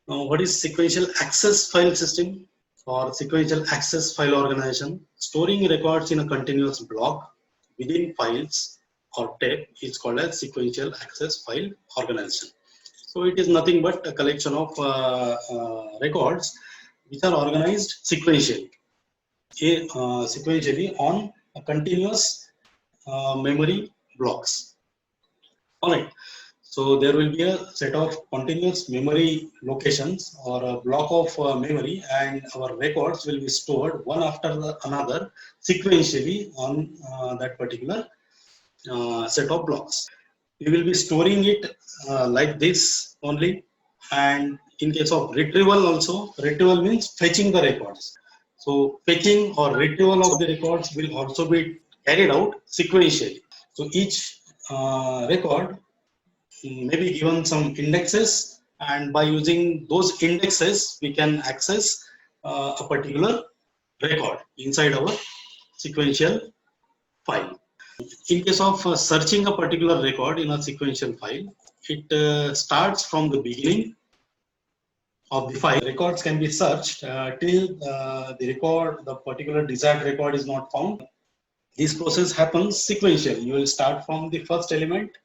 What is sequential access file system or sequential access file organization? Storing records in a continuous block within files or tab is called as sequential access file organization. So it is nothing but a collection of records which are organized sequentially, on a continuous memory blocks. All right. So there will be a set of continuous memory locations or a block of memory, and our records will be stored one after another sequentially on that particular set of blocks. We will be storing it like this only. And in case of retrieval also, retrieval means fetching the records. So fetching or retrieval of the records will also be carried out sequentially. So each record may be given some indexes, and by using those indexes we can access a particular record inside our sequential file. In case of searching a particular record in a sequential file, it starts from the beginning of the file. Records can be searched till the particular desired record is not found. This process happens sequentially. You will start from the first element.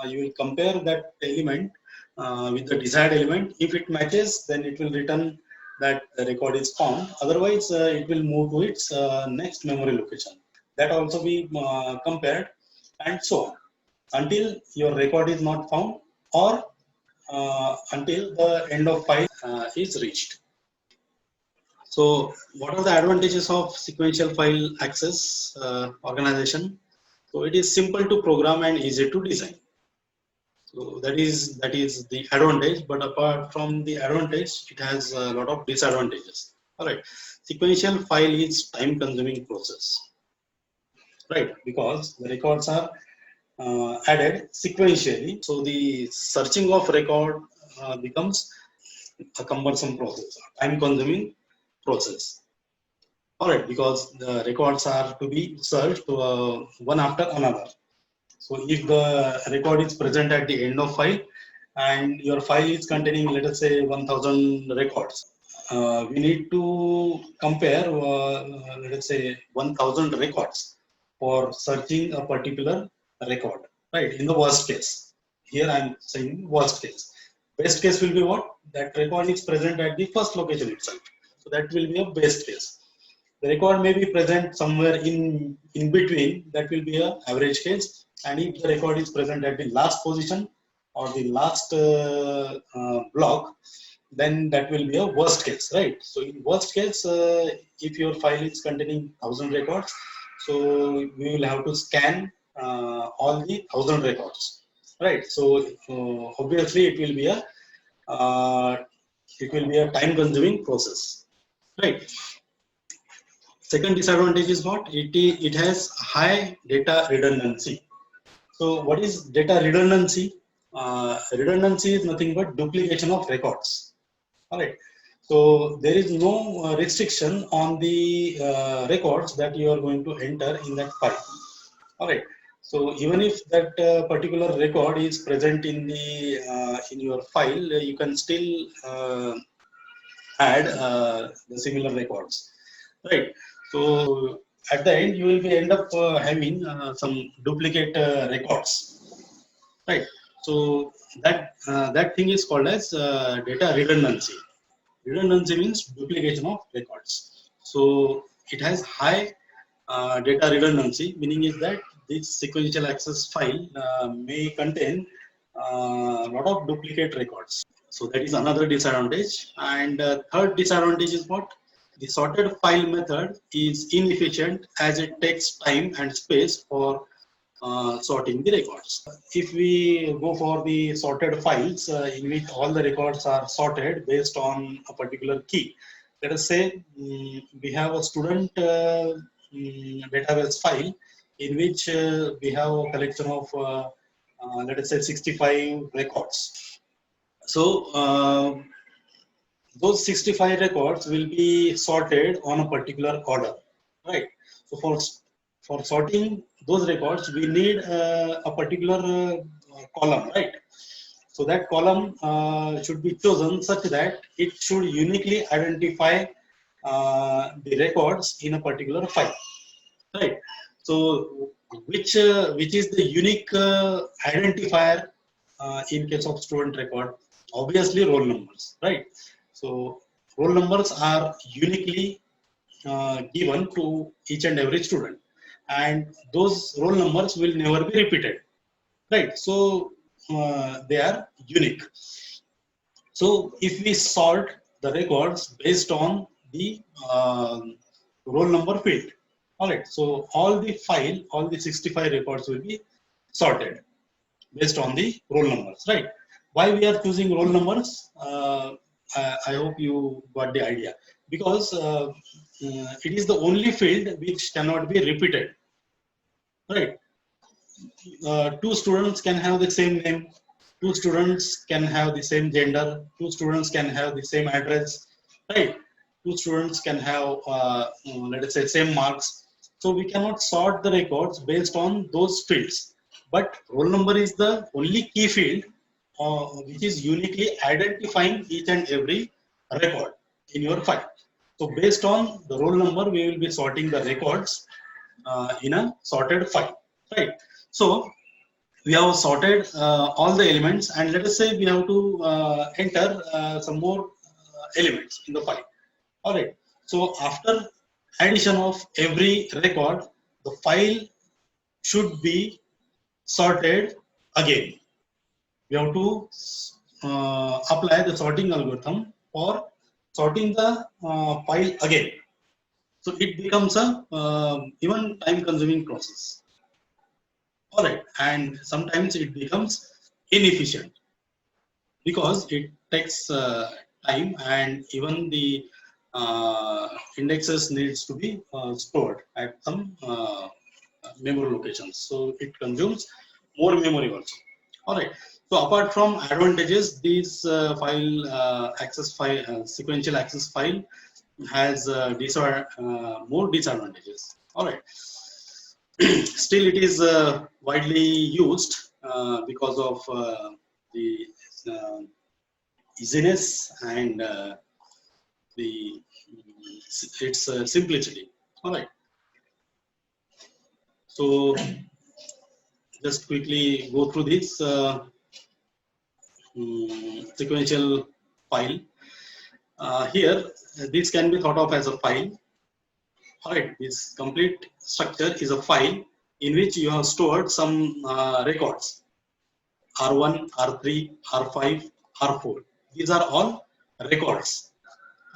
You will compare that element with the desired element. If it matches, then it will return that the record is found. Otherwise, it will move to its next memory location. That also be compared, and so on, until your record is not found, or until the end of file is reached. So what are the advantages of sequential file access organization? So it is simple to program and easy to design. So that is the advantage, but apart from the advantage, it has a lot of disadvantages. All right, sequential file is time consuming process, right? Because the records are added sequentially, so the searching of record becomes a cumbersome process, time consuming process. All right, because the records are to be searched one after another. So if the record is present at the end of file and your file is containing, let us say, 1000 records, we need to compare, let us say, 1000 records for searching a particular record, right? In the worst case, here I am saying worst case. Best case will be what? That record is present at the first location itself. So that will be a best case. The record may be present somewhere in between. That will be a average case. And if the record is present at the last position or the last block, then that will be a worst case, right? So in worst case, if your file is containing 1000 records, so we will have to scan all the 1000 records, right? So obviously it will be a time consuming process, right? Second disadvantage is what? It has high data redundancy. So what is data redundancy? Redundancy is nothing but duplication of records. All right. So there is no restriction on the records that you are going to enter in that file. All right. So even if that particular record is present in your file, you can still add the similar records, right? So at the end, you will be end up having some duplicate records, right? So that thing is called as data redundancy. Redundancy means duplication of records. So it has high data redundancy, meaning is that this sequential access file may contain a lot of duplicate records. So that is another disadvantage. And third disadvantage is what? The sorted file method is inefficient as it takes time and space for sorting the records. If we go for the sorted files in which all the records are sorted based on a particular key, let us say we have a student database file in which we have a collection of let us say 65 records. So those 65 records will be sorted on a particular order, right? So for sorting those records, we need a particular column, right? So that column should be chosen such that it should uniquely identify the records in a particular file, right? So which is the unique identifier in case of student record? Obviously roll numbers, right? So roll numbers are uniquely given to each and every student, and those roll numbers will never be repeated, right? So they are unique. So if we sort the records based on the roll number field, all right. So all the 65 records will be sorted based on the roll numbers, right? Why we are choosing roll numbers? I hope you got the idea, because it is the only field which cannot be repeated, right? Two students can have the same name, two students can have the same gender, two students can have the same address, right? Two students can have, let us say, same marks. So we cannot sort the records based on those fields. But roll number is the only key field which is uniquely identifying each and every record in your file. So based on the roll number, we will be sorting the records in a sorted file, right? So we have sorted all the elements, and let us say we have to enter some more elements in the file. All right. So after addition of every record, the file should be sorted again. We have to apply the sorting algorithm for sorting the file again. So it becomes a even time-consuming process. All right, and sometimes it becomes inefficient because it takes time, and even the indexes needs to be stored at some memory locations, so it consumes more memory also. All right, so apart from advantages, these sequential access file has more disadvantages. All right. Still, it is widely used because of the uh, easiness and the its simplicity. All right. So just quickly go through this sequential file. Here, this can be thought of as a file. All right. This complete structure is a file in which you have stored some records. R1, R3, R5, R4. These are all records,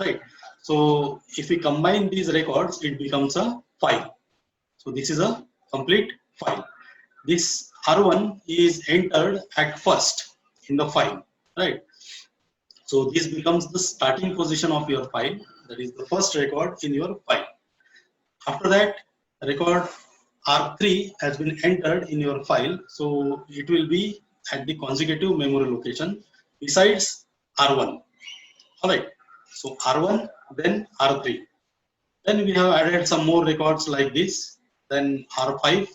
right? So if we combine these records, it becomes a file. So this is a complete file. This R1 is entered at first in the file, right? So this becomes the starting position of your file. That is the first record in your file. After that, record R3 has been entered in your file. So it will be at the consecutive memory location besides R1. All right. So R1, then R3. Then we have added some more records like this. Then R5,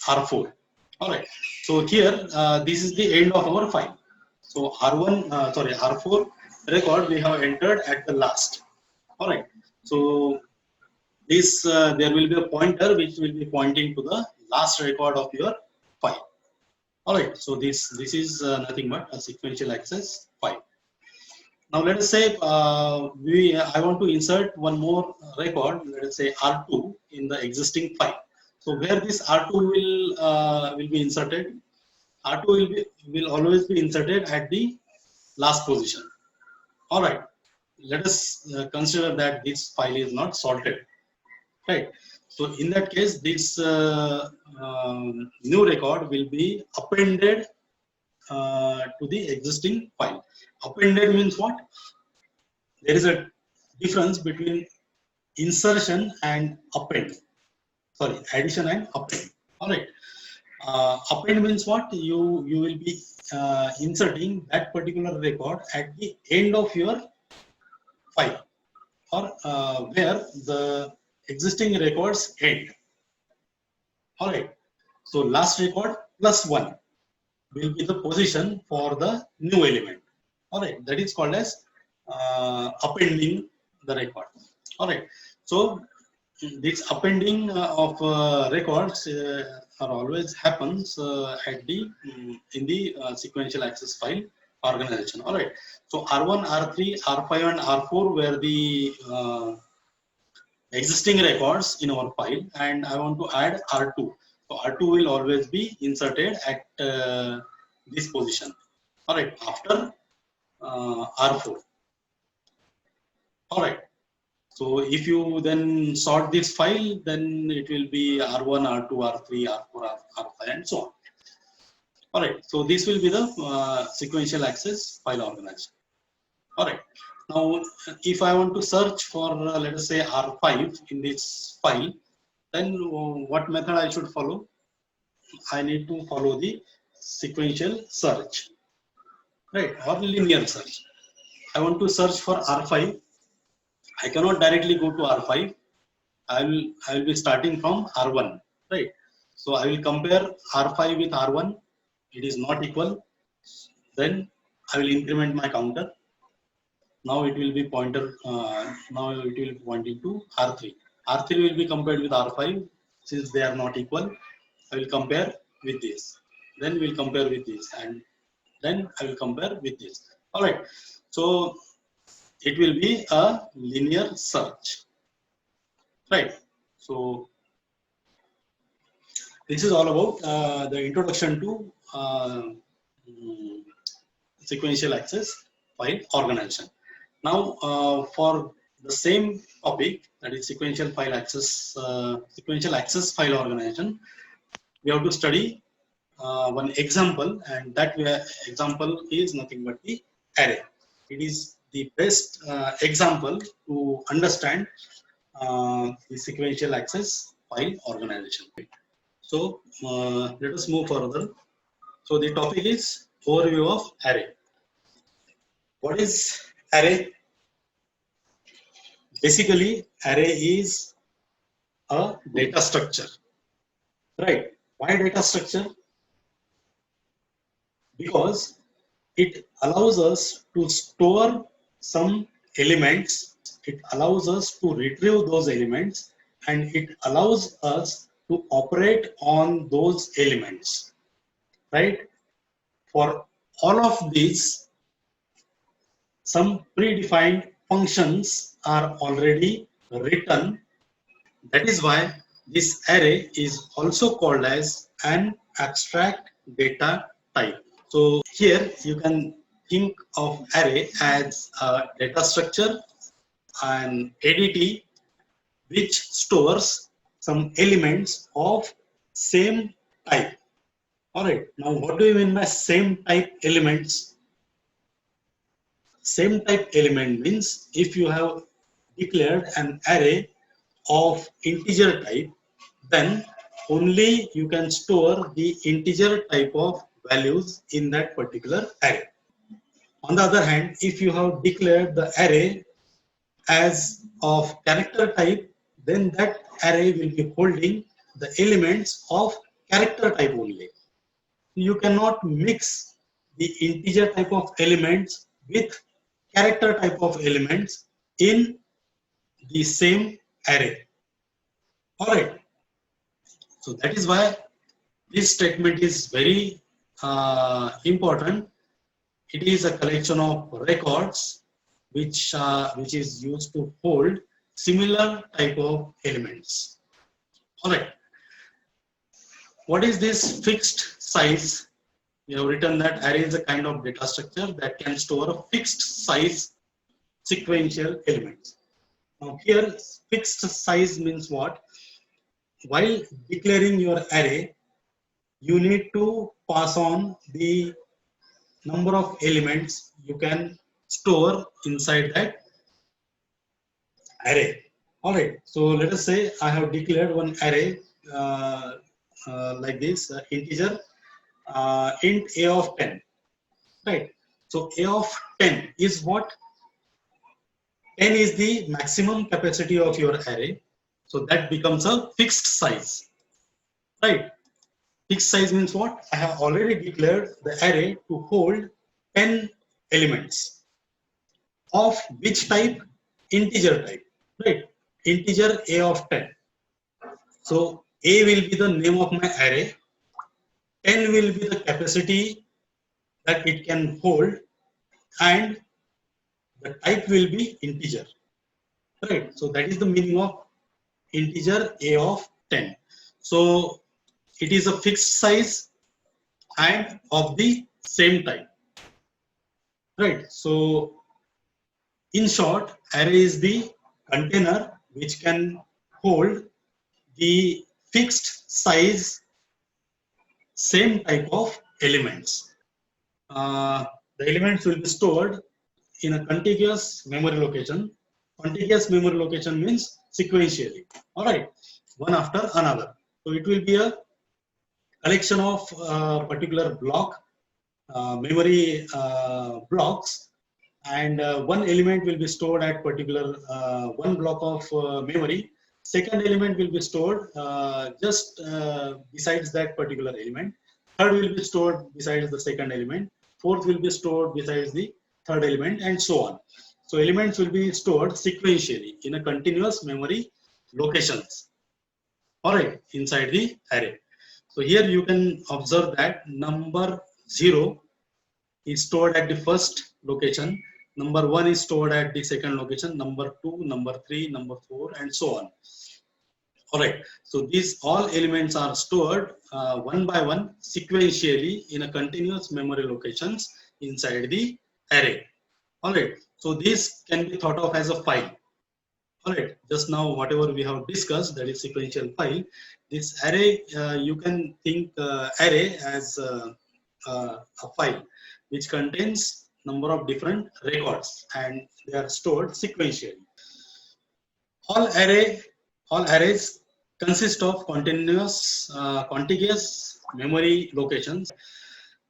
R4. All right. So here, this is the end of our file. So R4 record we have entered at the last. All right. So this there will be a pointer which will be pointing to the last record of your file. All right. So this is nothing but a sequential access file. Now let us say I want to insert one more record. Let us say R2 in the existing file. So where this R2 will be inserted? R2 will always be inserted at the last position. All right. Let us consider that this file is not sorted. Right. So in that case, this new record will be appended to the existing file. Appended means what? There is a difference between insertion and append. Sorry, addition and append. All right. Append means what? You will be inserting that particular record at the end of your file, or where the existing records end. All right. So last record plus one. will be the position for the new element. All right, that is called as appending the record. All right, so this appending of records are always happens at the in the sequential access file organization. All right, so R1, R3, R5, and R4 were the existing records in our file, and I want to add R2. So R2 will always be inserted at this position. All right, after R4. All right. So if you then sort this file, then it will be R1, R2, R3, R4, R5, and so on. All right. So this will be the sequential access file organization. All right. Now, if I want to search for, let us say, R5 in this file, then what method I should follow? I need to follow the sequential search, right, or linear search. I want to search for R5. I cannot directly go to R5. I will be starting from R1, right? So I will compare R5 with R1. It is not equal. Then I will increment my counter. Now it will be pointer. Now it will be pointing to R3. R3 will be compared with R5. Since they are not equal, I will compare with this. Then we will compare with this, and then I will compare with this. All right. So it will be a linear search, right? So this is all about the introduction to sequential access file organization. Now, for the same topic, that is sequential access file organization, we have to study one example, and that example is nothing but the array. It is the best example to understand the sequential access file organization. So let us move further. So the topic is overview of array. What is array? Basically, array is a data structure, right? Why data structure? Because it allows us to store some elements, it allows us to retrieve those elements, and it allows us to operate on those elements, right? For all of these, some predefined functions are already written. That is why this array is also called as an abstract data type. So here you can think of array as a data structure, an ADT, which stores some elements of same type. All right. Now, what do you mean by same type elements? Same type element means if you have declared an array of integer type, then only you can store the integer type of values in that particular array. On the other hand, if you have declared the array as of character type, then that array will be holding the elements of character type only. You cannot mix the integer type of elements with character type of elements in the same array. All right. So that is why this statement is very important. It is a collection of records which is used to hold similar type of elements. All right. What is this fixed size? We have written that array is a kind of data structure that can store a fixed size sequential elements. Now here, fixed size means what? While declaring your array, you need to pass on the number of elements you can store inside that array. All right. So let us say I have declared one array like this, integer int a of 10. Right. So a of 10 is what? 10 is the maximum capacity of your array. So that becomes a fixed size. Right. Fixed size means what? I have already declared the array to hold 10 elements. Of which type? Integer type, right? Integer A of 10. So A will be the name of my array, 10 will be the capacity that it can hold, and the type will be integer, right? So that is the meaning of integer A of 10. So it is a fixed size and of the same type, right? So in short, array is the container which can hold the fixed size, same type of elements. The elements will be stored in a contiguous memory location. Contiguous memory location means sequentially, all right, one after another. So it will be a collection of particular block, memory blocks, and one element will be stored at particular one block of memory. Second element will be stored just besides that particular element. Third will be stored besides the second element. Fourth will be stored besides the third element, and so on. So elements will be stored sequentially in a continuous memory locations, all right, inside the array. So here you can observe that number 0 is stored at the first location, number 1 is stored at the second location, number 2, number 3, number 4, and so on. All right, so these all elements are stored one by one sequentially in a continuous memory locations inside the array. All right, so this can be thought of as a file. All right, just now whatever we have discussed, that is sequential file. This array, you can think array as a file which contains number of different records, and they are stored sequentially. All arrays consist of contiguous memory locations.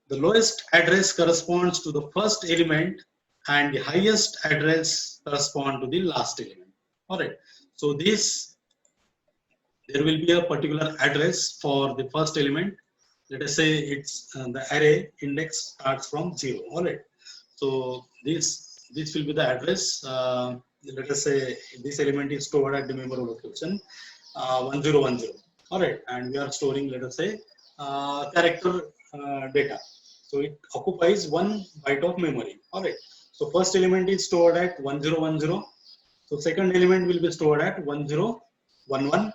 The lowest address corresponds to the first element, and the highest address corresponds to the last element. All right, so this, there will be a particular address for the first element. Let us say it's the array index starts from 0. All right, so this will be the address. Let us say this element is stored at the memory location 1010. All right, and we are storing, let us say, character data. So it occupies 1 byte of memory. All right, so first element is stored at 1010. So second element will be stored at 1011.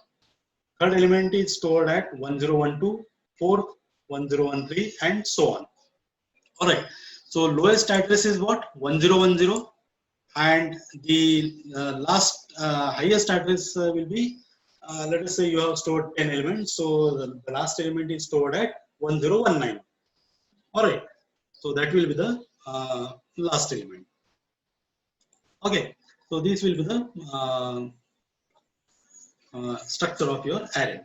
Third element is stored at 1012. Fourth 1013, and so on. All right. So lowest address is what? 1010, and the last highest address will be, let us say you have stored 10 elements. So the last element is stored at 1019. All right. So that will be the last element. Okay. So this will be the structure of your array.